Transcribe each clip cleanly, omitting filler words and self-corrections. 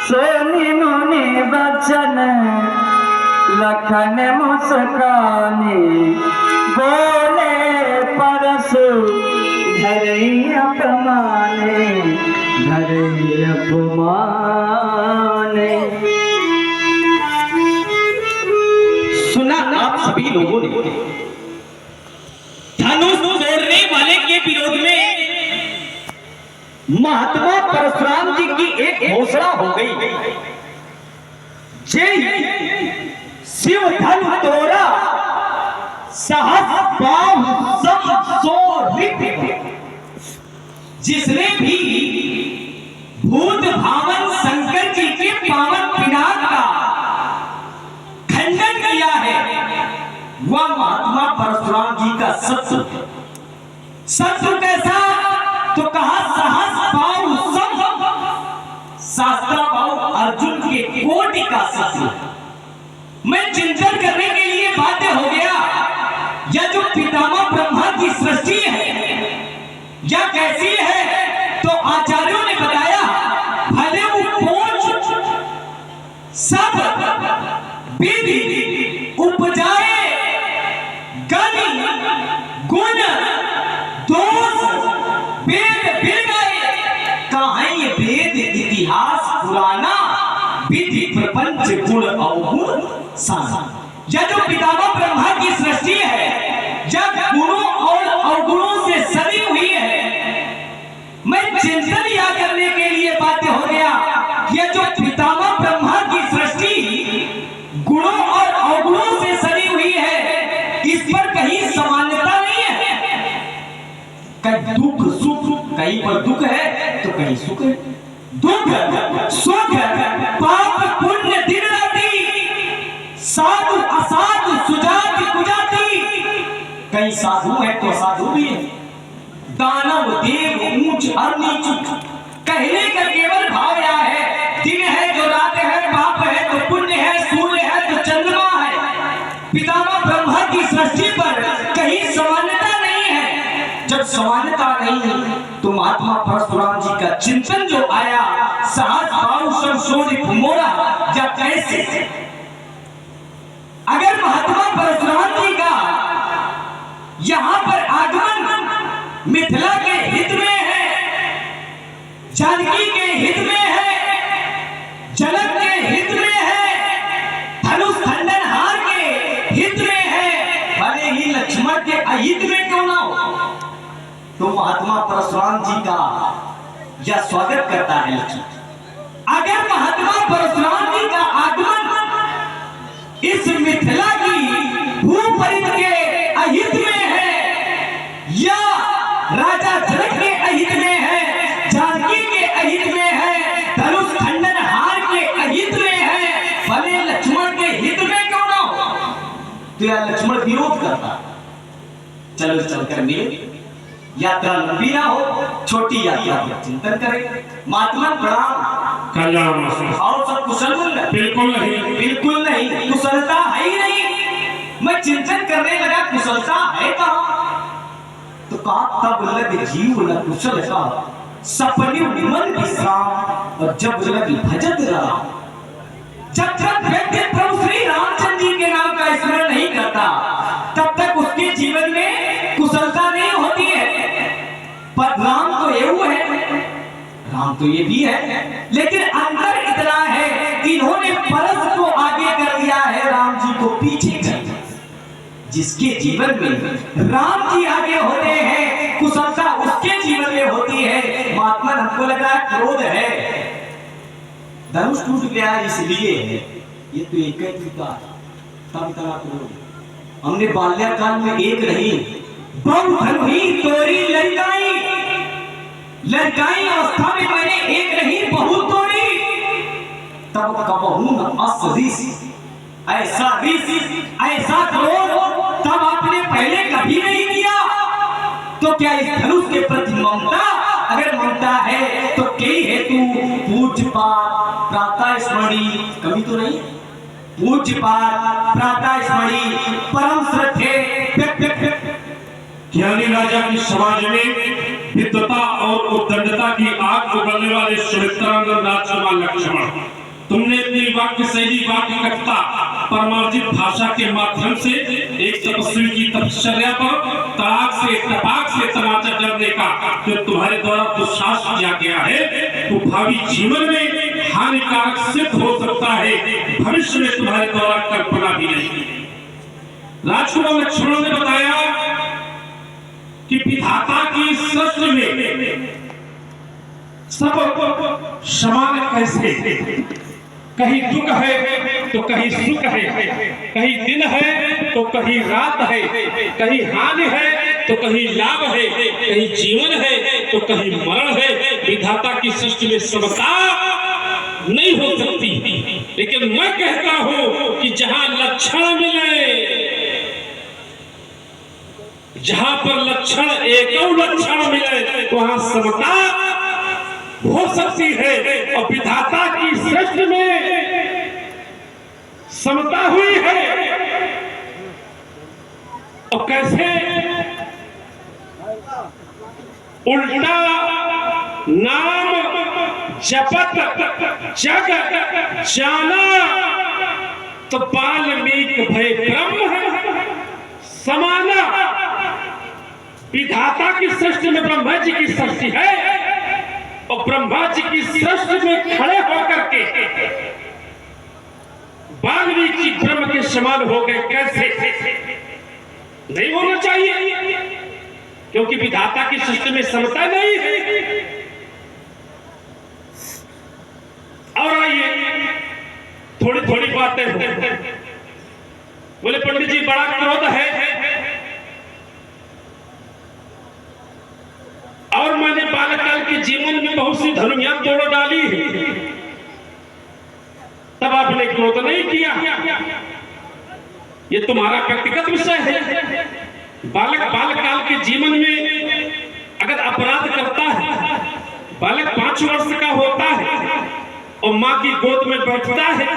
सोनी मुनि बचन लखन मुस्कानी बोले परसु धरई अपमाने धरई अपमाने। सुना आप सभी लोगों ने धनुष तोड़ने वाले के विरोध में महात्मा परशुराम जी की एक घोषणा हो गई। जय शिव धन तोरा सहस बाहु सब सो रिप। जिसने भी भूत भावन शंकर जी के पावन पिनाक का खंडन किया है वह महात्मा परशुराम जी का शत्रु है। शत्रु कैसा? तो कहा सहस बाहु सब शास्त्रा बाहु अर्जुन के कोटि का शत्रु। मैं चिंतन करने के लिए बाध्य हो गया यह जो पितामह ब्रह्मा की सृष्टि है यह कैसी है? तो आचार्यों ने बताया भले वो पोंछ सब विधि उपजाए गति गुण दोष वेद बिल गए। कहाँ ये वेद इतिहास पुराना विधि प्रपंच गुण अवगुण साना। यह जो पितामह ब्रह्मा की सृष्टि है यह गुणों और अवगुणों से सजी हुई है। मैं चिंतन याद करने के लिए बाध्य हो गया यह जो पितामह ब्रह्मा की सृष्टि गुणों और अवगुणों से सजी हुई है इस पर कहीं समानता नहीं है। कहीं दुख सुख, कहीं पर दुख है तो कहीं सुख है। दुख सुख पाप पुण्य दिन राति साधु असाधु सुजाति कुजाति। कहीं साधु है तो साधु भी है। दानव देव ऊंच और नीच कहने का केवल भाव यह है दिन है जो रात है पाप है तो पुण्य है सूर्य है तो चंद्रमा है। पितामह ब्रह्मा की सृष्टि पर कहीं समानता नहीं है। जब समानता नहीं तो महात्मा परशुराम जी का चिंतन जो आया सहस बाहु सब सोरिप मोरा या कैसे। अगर महात्मा परशुराम जी का यहां पर आगमन मिथिला के हित में है, जानकी के हित में है, जनक के हित में है, धनुष खंडनहार के हित में है, भले ही लक्ष्मण के अहित में क्यों ना हो तो महात्मा परशुराम जी का यह स्वागत करता है लक्ष्मण। अगर महात्मा परशुराम जी का आगमन इस मिथिला की भूपरित के अहित में है या राजा जनक के अहित में है, जानकी के अहित में है, धनुष खंडनहार के अहित में है, भले लक्ष्मण के हित में क्यों ना हो तो यह लक्ष्मण विरोध करता। चलो चलकर मिले, यात्रा लंबी ना हो, छोटी यात्रा पर चिंतन करें। महात्मा प्रणाम। कल्याण और सब कुशल मंगल? बिल्कुल नहीं, बिल्कुल नहीं, कुशलता है ही नहीं। मैं चिंतन करने लगा कुशलता है कहाँ? तो कहा तब लग जीव न कुशल का सपने मन विश्राम और जब लग भजत रहा। जब तक व्यक्ति प्रभु श्री रामचंद्र जी के नाम का स्मरण नहीं करता तब तक उसके जीवन में कुशलता नहीं होती है। पर राम तो ये है, राम तो ये भी है, लेकिन अंदर इतना है इन्होंने परस को आगे कर दिया है, राम जी को पीछे कर दिया। जिसके जीवन में राम जी आगे होते हैं कुशलता उसके जीवन में होती है। महात्मा हमको लगा क्रोध है, धनुष टूट गया इसलिए है, ये तो एक ही का तब इतना क्रोध। हमने बाल्यकाल में एक नहीं बहु धनुही तोरी लड़काई, लड़काई अवस्था में मैंने एक नहीं बहुत तोड़ी। तब कबहू न असरीस ऐसा ऐसा क्रोध तब आपने पहले कभी नहीं किया। तो क्या इस धनुष के प्रति ममता? अगर ममता है तो कई हेतु पूज्य पाठ प्रातः स्मरणी, कमी तो नहीं, पूज्य पाठ प्रातः स्मरणी परम श्रद्धे ज्ञानी राजा की समाज में विद्वता और उद्दंडता की आग उगलने वाले सुमित्रांगन राजकुमार लक्ष्मण, तुमने अपनी वाक्य शैली, वाक्य कटता, परमार्जित भाषा के माध्यम से एक तपस्वी की तपश्चर्या पर तपाक से तमाचा जड़ने का जो तुम्हारे द्वारा दुस्साहस किया गया है, वो भावी जीवन में हानिकारक सिद्ध हो सकता है, भविष्य में तुम्हारे द्वारा कल्पना भी नहीं। राजकुमार लक्ष्मण ने बताया कि विधाता की सृष्टि में सब समान कैसे, कहीं दुख है तो कहीं सुख है, कहीं दिन है तो कहीं रात है, कहीं हानि है तो कहीं लाभ है, कहीं जीवन है तो कहीं मरण है। विधाता की सृष्टि में समता नहीं हो सकती, लेकिन मैं कहता हूं कि जहां लक्षण मिले, जहां पर लक्षण एक लक्षण मिले वहां समता हो सकती है। और विधाता की सृष्टि में समता हुई है। और कैसे? उल्टा नाम जपत जग जाना तो वाल्मीकि भय ब्रह्म है समाना। विधाता की सृष्टि में ब्रह्मा जी की सृष्टि है, और ब्रह्मा जी की सृष्टि में खड़े होकर के वाल्मीकि ब्रह्म के समान हो गए। कैसे? नहीं होना चाहिए, क्योंकि विधाता की सृष्टि में समता नहीं है। और आइए थोड़ी थोड़ी बातें हो। बोले पंडित जी बड़ा क्रोध है और मैंने बालकाल के जीवन में बहुत सी धनुमियां तोड़ डाली, तब आपने क्रोध नहीं किया। ये तुम्हारा व्यक्तिगत विषय है। बालकाल के जीवन में अगर अपराध करता है, बालक 5 वर्ष का होता है और माँ की गोद में बैठता है,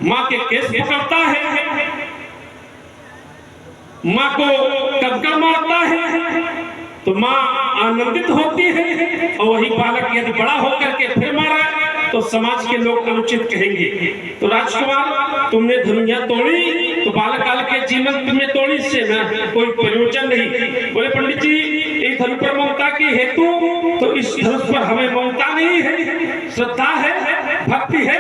माँ के केस पकड़ता है, माँ को कंकड़ मारता है, तो माँ आनंदित होती है। और वही बालक यदि बड़ा होकर के फिर मारा तो समाज के लोग अनुचित कहेंगे। तो राजकुमार तुमने धनुया तोड़ी तो बालकाल के जीवन में तोड़ी, से ना कोई प्रयोजन नहीं। बोले पंडित जी एक धनुष पर ममता की हेतु, तो इस धनुष पर हमें ममता नहीं है, श्रद्धा है, भक्ति है,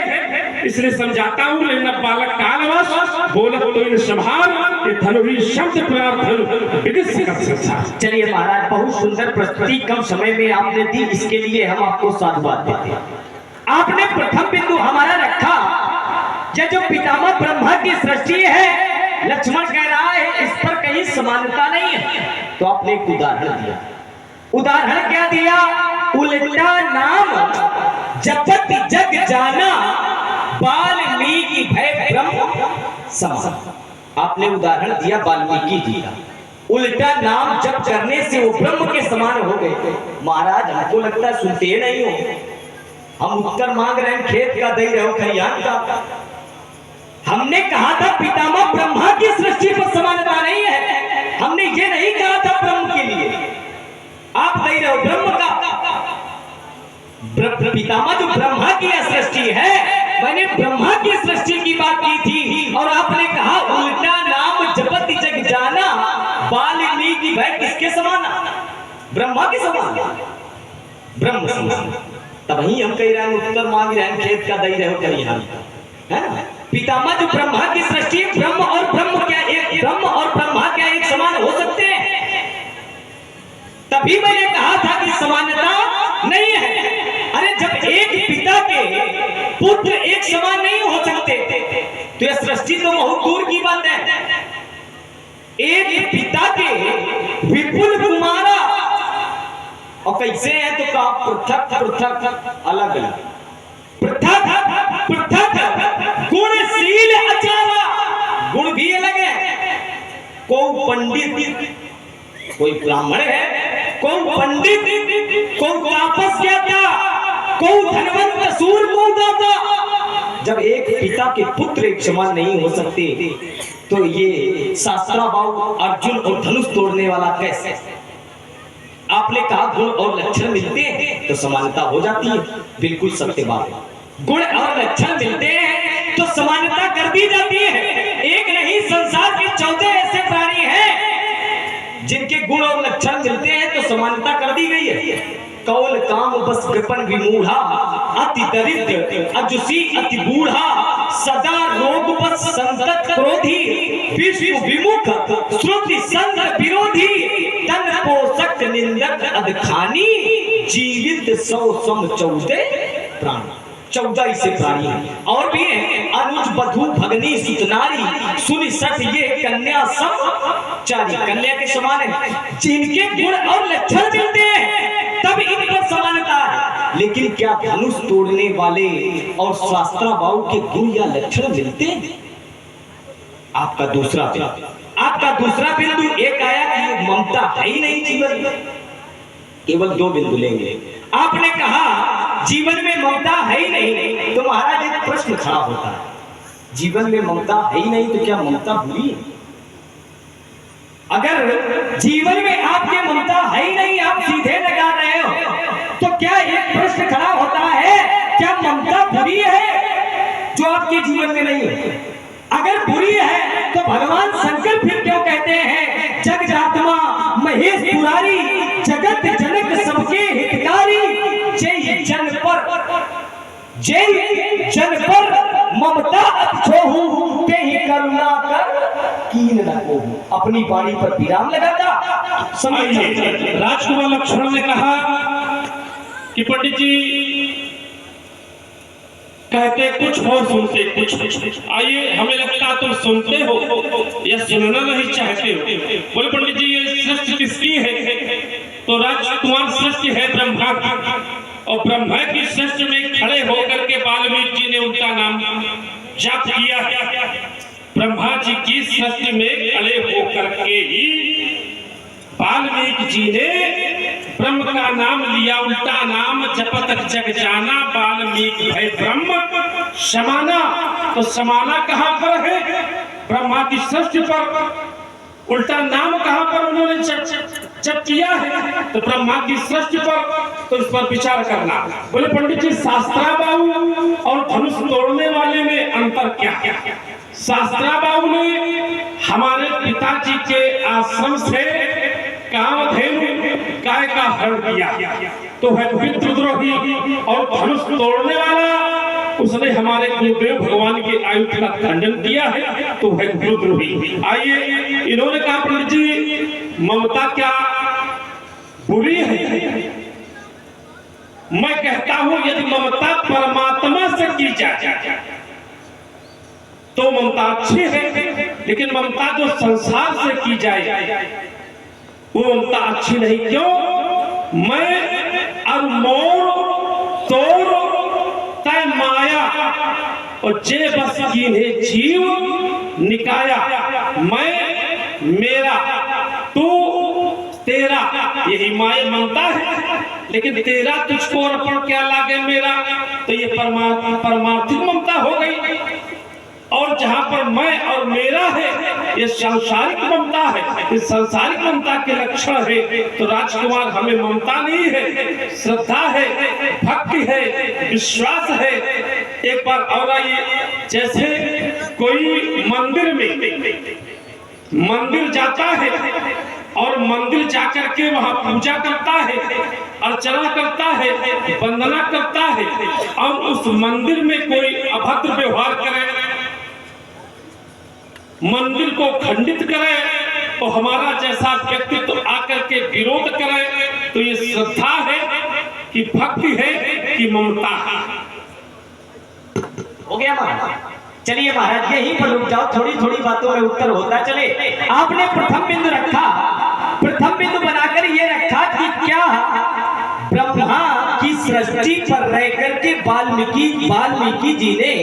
इसलिए समझाता हूँ। लेकिन बालक कालवश बोला तो इन संभाल धनु ही शब्द प्यार धनु विदित कर सकता। चलिए महाराज, बहुत सुंदर प्रस्तुति कम समय में आपने दी, इसके लिए हम आपको साधुवाद देते हैं। आपने प्रथम बिंदु हमारा रखा, ये जो पितामह ब्रह्मा की सृष्टि है, लक्ष्मण कह रहा है इस पर कहीं समानता नहीं है, तो आपने एक उदाहरण दिया। उदाहरण क्या दिया? उल्टा नाम जपत जग जाना वाल्मीकि भय ब्रह्म समान। आपने उदाहरण दिया वाल्मीकि जी का। उल्टा नाम जप करने से वो ब्रह्म के समान हो गए। महाराज हमको लगता है सुनते नहीं हो, हम उत्तर मांग रहे हैं, खेत का दे रहे हो खलिहान का। हमने कहा था पितामह ब्रह्मा की सृष्टि पर समानता नहीं है, हमने ये नहीं कहा था ब्रह्म के लिए। आप दे रहे हो ब्रह्म का। पितामह जो ब्रह्मा की सृष्टि है, मैंने ब्रह्मा की सृष्टि की बात की थी, और आपने कहा उल्टा नाम जपत जग जाना वाल्मीकि भय किसके समान? ब्रह्मा के समान, ब्रह्म समान। तभी हम कह रहे हैं उत्तर मांग रहे हैं, खेत का दे रहे हो खलिहान है ना। पितामह जो ब्रह्मा की सृष्टि, ब्रह्म और ब्रह्म क्या एक, ब्रह्म और ब्रह्मा क्या एक समान हो सकते हैं? तभी मैंने कहा था कि समानता नहीं है। अरे जब एक पिता के पुत्र एक समान नहीं हो सकते, तो यह सृष्टि तो बहुत दूर की बात है। एक पिता के विपुल कुमारा, और कैसे है तो कहा पृथक पृथक अलग अलग, पृथक पृथक गुणशील अचारा, गुण भी अलग है। कोई पंडित, कोई ब्राह्मण है, कोई पंडित, कोई तापस क्या था, कोई धनवंत सूरदाता। जब एक पिता के पुत्र एक समान नहीं हो सकते, तो ये शास्त्राबाहु अर्जुन और धनुष तोड़ने वाला कैसे? आप आपने कहा गुण और लक्षण मिलते हैं तो समानता हो जाती है, बिल्कुल सत्य बात है। गुण और लक्षण मिलते हैं तो समानता कर दी जाती है। एक नहीं, संसार के 14 ऐसे प्राणी हैं जिनके गुण और लक्षण मिलते हैं तो समानता कर दी गई है। कौल काम बस विपन विमूढ़ा, अति दरिद्र अजुसी अति बूढ़ा, सदा रोग बस संतत क्रोधी, विश्व विमुख श्रुति संग विरोधी, तन पोषक निंदक अधखानी, जीवित 100 सम 14 प्राणी। 14 ऐसे प्राणी हैं और भी हैं। अनुज बधु भगनी सुतनारी, सुनि सठ ये कन्या सब चारी। कन्या के समान है। जिनके गुण और लक्षण मिलते हैं तब इन पर समानता है। लेकिन क्या धनुष तोड़ने वाले और शास्त्राबाहु के गुण या लक्षण मिलते हैं? आपका दूसरा बिंदु एक आया कि ममता है ही नहीं जीवन में। केवल 2 बिंदु लेंगे। आपने कहा जीवन में ममता है ही नहीं, तो महाराज एक प्रश्न खड़ा होता है, जीवन में ममता है ही नहीं तो क्या ममता बुरी है? अगर जीवन में आपके ममता है ही नहीं, आप सीधे लगा रहे हो, तो क्या एक प्रश्न खड़ा होता है, क्या ममता बुरी है जो आपके जीवन में नहीं है? अगर बुरी है तो भगवान शंकर फिर क्यों कहते हैं जगदात्मा महेश पुरारी, जगत जनक सबके हितकारी, जय जन पर ममता अछोहू, ते ही करुणा कर कीन न कोहू। अपनी वाणी पर विराम लगाता। राजकुमार लक्ष्मण ने कहा कि पंडित जी कहते कुछ और सुनते कुछ। आइए, हमें लगता तुम सुनते हो या सुनना नहीं चाहते हो। बोले पंडित जी ये सृष्टि किसकी है? तो राजकुमार सृष्टि है ब्रह्मा की, और ब्रह्मा की सृष्टि में खड़े होकर के वाल्मीकि जी ने उनका नाम जाप किया। ब्रह्मा जी की सृष्टि में खड़े होकर के ही वाल्मीकि जी ने ब्रह्म का नाम लिया, उल्टा नाम जपत जग जाना, वाल्मीकि है ब्रह्म समाना। तो समाना कहां पर है? ब्रह्मा की सृष्टि पर। उल्टा नाम कहां पर उन्होंने जप किया है? तो ब्रह्मा की सृष्टि पर। तो इस पर विचार करना। बोले पंडित जी शास्त्राबाहु और धनुष तोड़ने वाले में अंतर क्या है? शास्त्राबाहु ने हमारे पिताजी के आश्रम से कामधेनु गाय का हरण किया तो है विद्रोही, और धनुष तोड़ने वाला उसने हमारे गुरुदेव भगवान के आयुध का खंडन किया है तो है विद्रोही। आइए, इन्होंने कहा पंडित जी ममता क्या बुरी है? मैं कहता हूं यदि ममता परमात्मा से की जाए तो ममता अच्छी है, लेकिन ममता जो संसार से की जाए वो ममता अच्छी नहीं। क्यों? मैं और मोर तोर तय माया, और जे बस कीन्हे जीव निकाया। मैं मेरा तू तेरा, यही माया ममता है। लेकिन तेरा तुझको अर्पण क्या लागे मेरा, तो ये परमार्थिक ममता हो गई। और जहां पर मैं और मेरा है ये सांसारिक ममता है। इस सांसारिक ममता के लक्षण है। तो राजकुमार हमें ममता नहीं है, श्रद्धा है, भक्ति है, विश्वास है। एक बार और आइए, जैसे कोई मंदिर जाता है और मंदिर जाकर के वहां पूजा करता है, अर्चना करता है, वंदना करता है, और उस मंदिर में कोई अभद्र व्यवहार करे, मंदिर को खंडित करे, तो हमारा जैसा व्यक्तित्व तो आकर के विरोध करे, तो ये श्रद्धा है कि भक्ति है कि ममता है? हो गया महाराज? चलिए महाराज यहीं पर रुक जाओ, थोड़ी थोड़ी बातों में उत्तर होता चले। आपने प्रथम बिंदु रखा, प्रथम बिंदु बनाकर ये रखा कि क्या ब्रह्मा की सृष्टि पर रह करके वाल्मीकि जी ने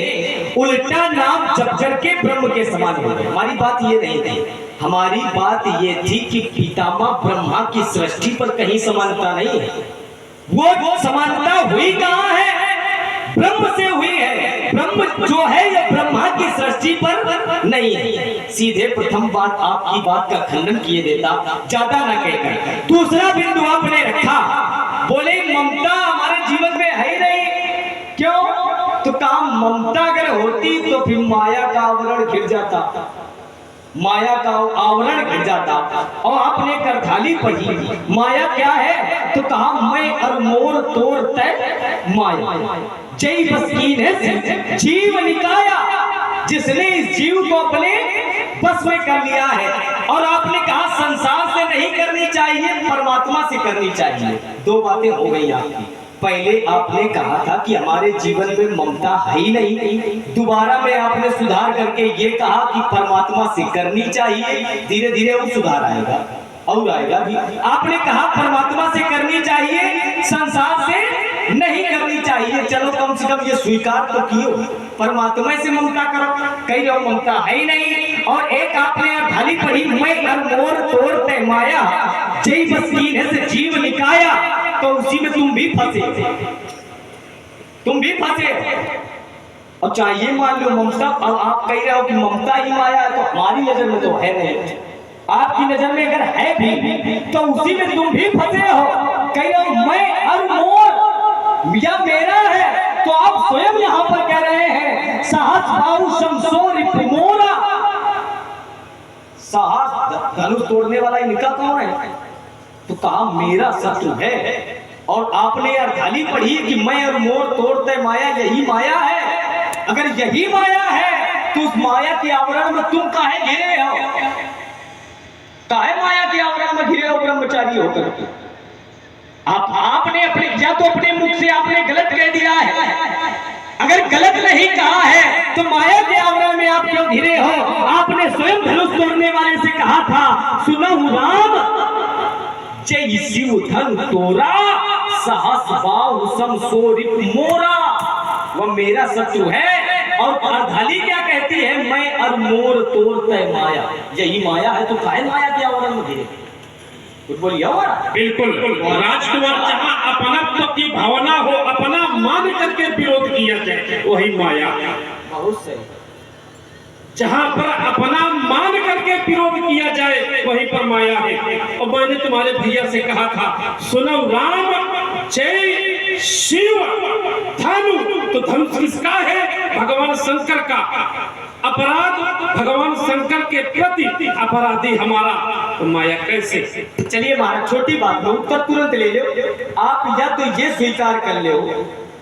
उल्टा नाम जप करके ब्रह्म के समान हो गए। हमारी बात ये नहीं थी, हमारी बात ये थी कि पितामह ब्रह्मा की सृष्टि पर कहीं समानता नहीं है। वो समानता हुई कहां है? ब्रह्म से हुई है। ब्रह्म जो है ये ब्रह्मा की सृष्टि पर नहीं है। सीधे प्रथम बात आपकी बात का खंडन किए देता, ज्यादा ना कहकर। दूसरा बिंदु आपने रखा, बोले ममता हमारे जीवन में है ही नहीं। क्यों? तो काम ममता अगर होती तो फिर माया का आवरण गिर जाता, माया का आवरण गिर जाता। और आपने करथाली पढ़ी, माया क्या है? तो कहा मैं और मोर तोड़ तय माया, जय बस कीन है जीव निकाया, जिसने इस जीव को अपने बस में कर लिया है। और आपने कहा संसार से नहीं करनी चाहिए, परमात्मा से करनी चाहिए। दो बातें हो गई आपकी। पहले आपने कहा था कि हमारे जीवन में ममता है ही नहीं, दोबारा में आपने सुधार करके ये कहा कि परमात्मा से करनी चाहिए। धीरे धीरे वो सुधार आएगा और आएगा भी। आपने कहा परमात्मा से करनी चाहिए, संसार से नहीं करनी चाहिए। चलो कम से कम ये स्वीकार तो कियो, परमात्मा से ममता करो। कही रहो ममता है ही नहीं। और एक आपने थाली पढ़ी, मैं और मोर तोड़ तय माया, जय बस कीन है से जीव निकाया। तो उसी में तुम भी फंसे, तुम भी फंसे। और चाहिए मान लो ममता, अब आप कह रहे हो कि ममता ही माया है, तो हमारी नजर में तो है नहीं। आपकी नजर में अगर है भी तो उसी में तुम भी फंसे हो। कह रहे हो मैं और मोर या मेरा है, तो आप स्वयं यहाँ पर कह रहे हैं साहस बाहु शमशोर मोरा। साहस धनुष तोड़ने वाला इनका कौन है? तो कहा मेरा शत्रु है। और आपने अर्धाली पढ़ी कि मैं और मोर तोड़ते माया, यही माया है। अगर यही माया है तो उस माया के आवरण में तुम काहे घिरे हो? काहे माया के आवरण में घिरे हो ब्रह्मचारी होकर? आपने अपने या तो अपने मुख से आपने गलत कह दिया है। अगर गलत नहीं कहा है तो माया के आवरण में आप क्यों घिरे हो? आपने स्वयं धनुष तोड़ने वाले से कहा था, सुनहु राम जय शिव धन तोरा, सहस बाहु समसोरिप मोरा। वह मेरा शत्रु है। और अर्धाली क्या कहती है? मैं और मोर तोड़ते माया, यही माया है। तो काहे माया के आवरण में घिरे? कुछ बोलिए। बिल्कुल राजकुमार, जहाँ अपनत्व की भावना हो, अपना मान करके विरोध किया जाए वही माया। बहुत सही। जहाँ पर अपना मान करके विरोध किया जाए वहीं पर माया है। और मैंने तुम्हारे भैया से कहा था, सुनो राम जय शिव धनु। तो धनुष किसका है? भगवान शंकर का। अपराध भगवान शंकर के प्रति अपराधी हमारा, तो माया कैसे? चलिए महाराज, छोटी बात में उत्तर तुरंत ले लो। आप या तो ये स्वीकार कर लो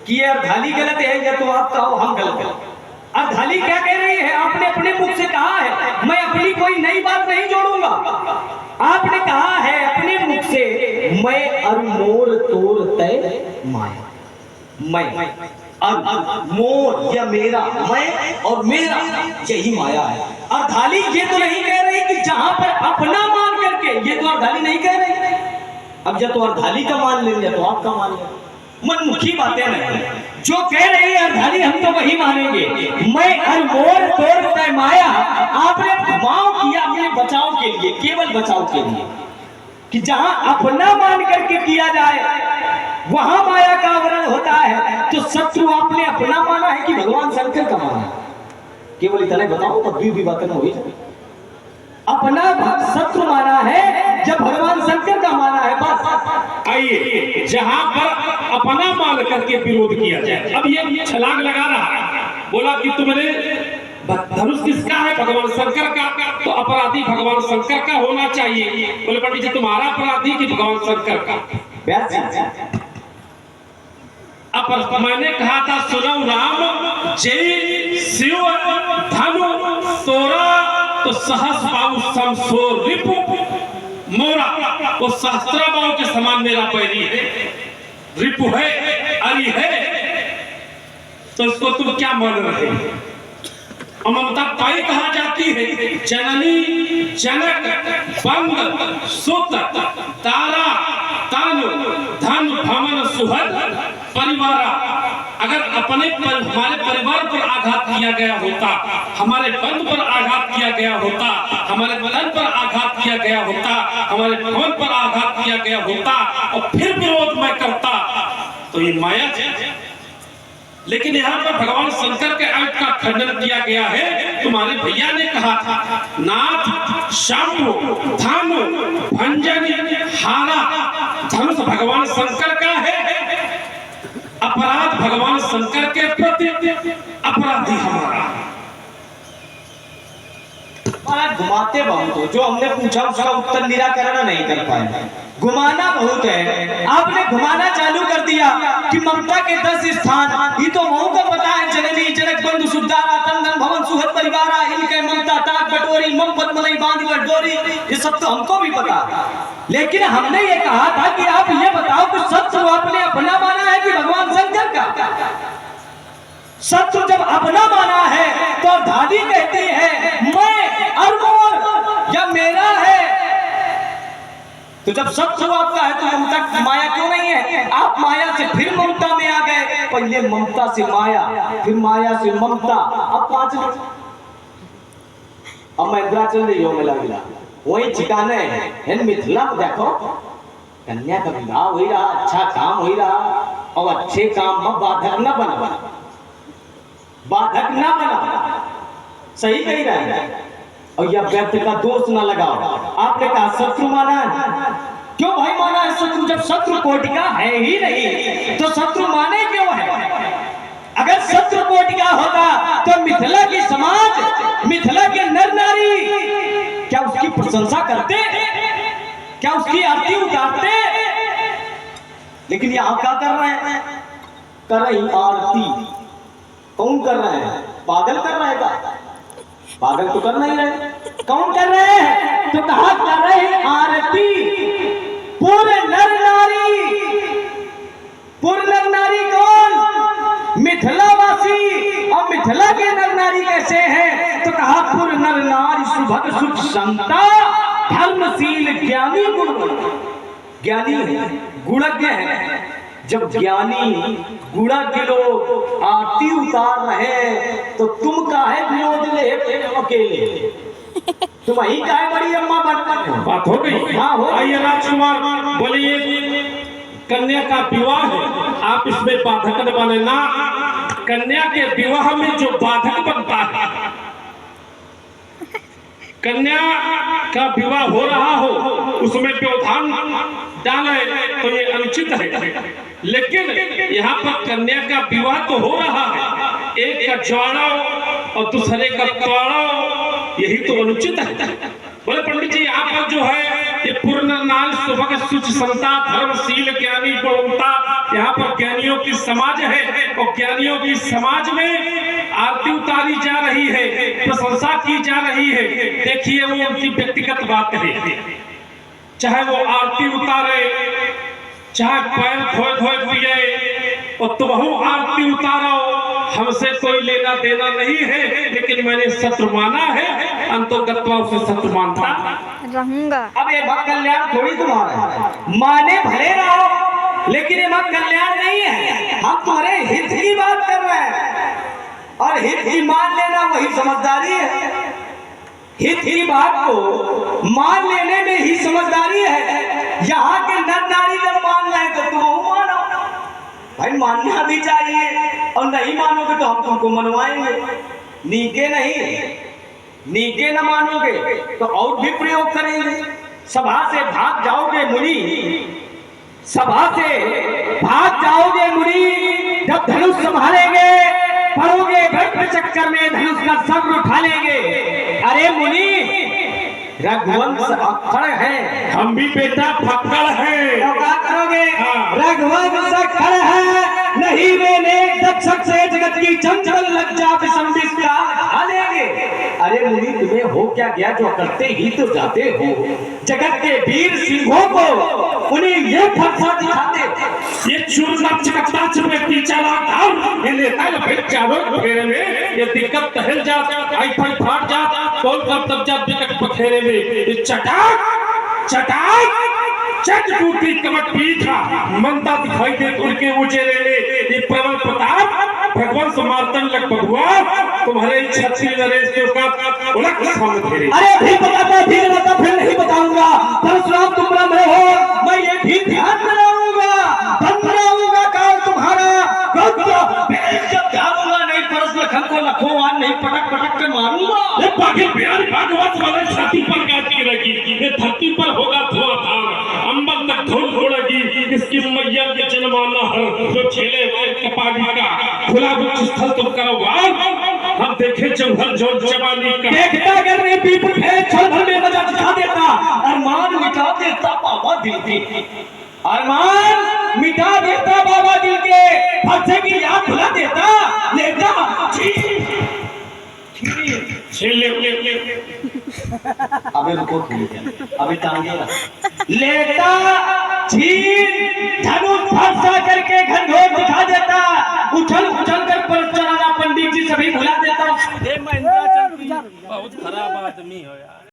कि ये अर्धाली गलत है, या तो आप कहो हम गलत हैं। अर्धाली क्या कह रही है? आपने अपने मुख से कहा है मैं अपनी कोई नई बात नहीं जोड़ूंगा। आपने कहा है अपने मुख से, मैं और मोर तोड़ तय माया। मैं और मोर या मेरा, मैं और मेरा, यही माया है। अर्धाली ये तो नहीं कह रही कि जहां पर अपना मान करके, ये तो अर्धाली नहीं कह रही। अब जब तो अर्धाली का मान लेंगे तो आपका मान लेंगे, मनमुखी बातें नहीं। जो कह रही है अर्धाली हम तो वही मानेंगे। मैं और मोर तोड़ तय माया, आपने घुमाव किया अपने बचाव के लिए, केवल बचाव के लिए, कि जहां अपना मान करके किया जाए वहां माया का आवरण होता है। तो शत्रु आपने अपना माना है कि भगवान शंकर का माना है? केवल इतना बताओ, पदवी भी बातें हो जाए। अपना शत्रु माना है जब भगवान शंकर का माना है, बस। आइए, जहां पर अपना मान करके विरोध किया जाए। अब ये छलांग लगा रहा है, बोला कि तुमने धनुष किसका है? भगवान शंकर का। तो अपराधी भगवान शंकर का होना चाहिए। बोले पंडित जी तुम्हारा अपराधी कि भगवान शंकर का? अब मैंने कहा था, सुनो राम जय शिव धनु तोरा, तो सहस बाहु समसोर रिपु मोरा। वो सहस्त्रा बाहु के समान मेरा पैरी है, रिपु है, अरि है। तो इसको तुम क्या मान रहे हो? ममता पाई कहा जाती है, जननी जनक बंग सुत तारा तानु धन भवन सुहद परिवार। अगर अपने हमारे परिवार पर आघात किया गया होता, हमारे बंध पर आघात किया गया होता, हमारे बदन पर आघात किया गया होता, हमारे भवन पर आघात किया गया होता और फिर विरोध मैं करता, तो ये माया लेकिन यहाँ पर भगवान शंकर के आयत का खंडन किया गया है। तुम्हारे भैया ने कहा था नाथ शांभु धानु भंजनी हारा। धनुष भगवान शंकर का है, अपराध भगवान शंकर के प्रति, अपराधी हमारा। महाराज घुमाते बहुत हो, जो हमने पूछा उसका उत्तर निराकरण नहीं कर पाए, घुमाना बहुत है। आपने घुमाना चालू कर दिया कि ममता के 10 स्थान, ये तो मऊ को पता है, जननी जनक बंधु सुधारा तंदन भवन सुहद परिवारा इनके ममता ताक बटोरी मम पद्मलई बांध बटोरी, ये सब तो हमको भी पता। लेकिन हमने ये कहा था कि आप ये बताओ कि शत्रु आपने अपना माना है कि भगवान शंकर का? शत्रु जब अपना माना है तो दादी कहती है मैं और मोर या मेरा है। तो जब शत्रु आपका है तो ममता माया क्यों नहीं है? आप माया से फिर ममता में आ गए, पहले ममता से माया, फिर माया से ममता, अब 5 मिनट अब मैं इधर चल रही हूँ, मिला मिला वही ठिकाने है मिथिला में। देखो कन्या का विवाह हो रहा, अच्छा काम हो रहा, और अच्छे काम में बाधक न बना, बाधक न बना, सही कही रहा है। और यह व्यक्ति का दोष न लगाओ। आपने कहा शत्रु माना है, क्यों भाई माना है शत्रु? जब शत्रु कोटि का है ही नहीं तो शत्रु माने क्यों है? अगर शत्रु कोटि का होता तो मिथिला की समाज, मिथिला के नर नारी क्या उसकी प्रशंसा करते, क्या उसकी आरती उतारते? लेकिन यहाँ क्या कर रहे हैं? कर रही आरती। कौन कर रहे हैं? पागल कर रहे हैं? पागल तो कर नहीं रहे। कौन कर रहे हैं? तो कहा कर रहे हैं आरती। पूरे नर नारी, पूरे नर नारी कौन? मिथिलावासी। और मिथिला के नर नारी कैसे हैं? तो कहा पूरे नर नारी सुभग सुख समता धर्मशील ज्ञानी गुण, ज्ञानी है, गुणज्ञ है। जब ज्ञानी गुणज्ञ लोग आरती उतार रहे तो तुम काहे विरोध ले अकेले? तुम ही काहे बड़ी अम्मा बन? बात हो गई। हाँ हो। आइए राजकुमार बोलिए, कन्या का विवाह है, आप इसमें बाधक न बने ना। कन्या के विवाह में जो बाधक बनता है, कन्या का विवाह हो रहा हो उसमें व्यवधान डाले तो ये अनुचित है। लेकिन यहाँ पर कन्या का विवाह तो हो रहा है, एक का ज्वाड़ा और दूसरे का त्वाड़ा, यही तो अनुचित है। बोले पंडित जी यहाँ पर जो है ये पूर्ण नाल सुभग सुच समता धर्मशील ज्ञानी गुणवंता, यहाँ पर ज्ञानियों की समाज है और ज्ञानियों की समाज में आरती उतारी जा रही है, प्रशंसा की जा रही है। देखिए वो उनकी व्यक्तिगत बात है, चाहे वो आरती उतारे, चाहे पैर धोए धोए पिए, और तुम आरती उतारो, हमसे कोई लेना देना नहीं है। लेकिन मैंने शत्रु माना है, अंतोगत्वा उसे शत्रु मानता रहूंगा। अब ये भक्त कल्याण थोड़ी तुम्हारा है, माने भले रहो, लेकिन ये भक्त कल्याण नहीं है। हम तुम्हारे हित की बात कर रहे हैं, और हित की मान लेना वही समझदारी है। हित की बात को मान लेने में ही समझदारी है। यहाँ के नर नारी जब मान रहे तो तुम मानो, भाई मानना भी चाहिए, और नहीं मानोगे तो हम तुमको मनवाएंगे। नीके नहीं, नीके न मानोगे तो और भी प्रयोग करेंगे। सभा से भाग जाओगे मुनि, सभा से भाग जाओगे मुनि, जब धनुष संभालेंगे पड़ोगे भक्त चक्कर में, धनुष का सर्व उठा लेंगे। अरे मुनि रघुवंश अक्खड़ है, हम भी बेटा फक्कड़ है, तो क्या करोगे? हाँ। रघुवंश अक्खड़ है, नहीं मैंने दक्षक से जगत की चंचल लज्जा विसंबित खा लेंगे। अरे मुनि तुम्हें हो क्या गया जो करते ही तो जाते हो? जगत के वीर सिंहों को उन्हें ये फरसा दिखाते। ये चूरना चकता चुपे चला धार ये लेता है फिर चारों फेरे में, ये दिक्कत टहल जा, आई फाई फाट जा, कौन कब तब जा विकट पखेरे में, ये चटाक चटाक चट टूटी कमट पीठा मनता दिखाई दे उनके उजेरे में। ये प्रबल प्रताप भगवान समार्तन लग बधुआ, तुम्हारे छत्री नरेश के का उलट सामने तेरे। अरे भी बताता फिर बता, फिर नहीं बताऊंगा। परशुराम तुम ब्रह्म हो, मैं ये भी ध्यान में लाऊंगा, बन लाऊंगा काल तुम्हारा रखो वहां, नहीं पटक पटक के मारूंगा। ये पागल बिहारी भागवत वाले छाती पर काट के रखी, ये धरती पर होगा धुआंधार, अंबर तक धूल उड़ेगी, इसकी मैया के जन्माना है जो छेले वाले कपाली का खुला वृक्ष स्थल तुम करो हम देखे जंगल जो जवानी का। देखता अगर मैं पीपल है छल भर में मजा दिखा देता, अरमान मिटा देता बाबा दिल के, अरमान मिटा देता बाबा दिल के, भक्से की याद भुला देता, लेता छेले अबे रुको अबे टांगे लेता छीन धनुष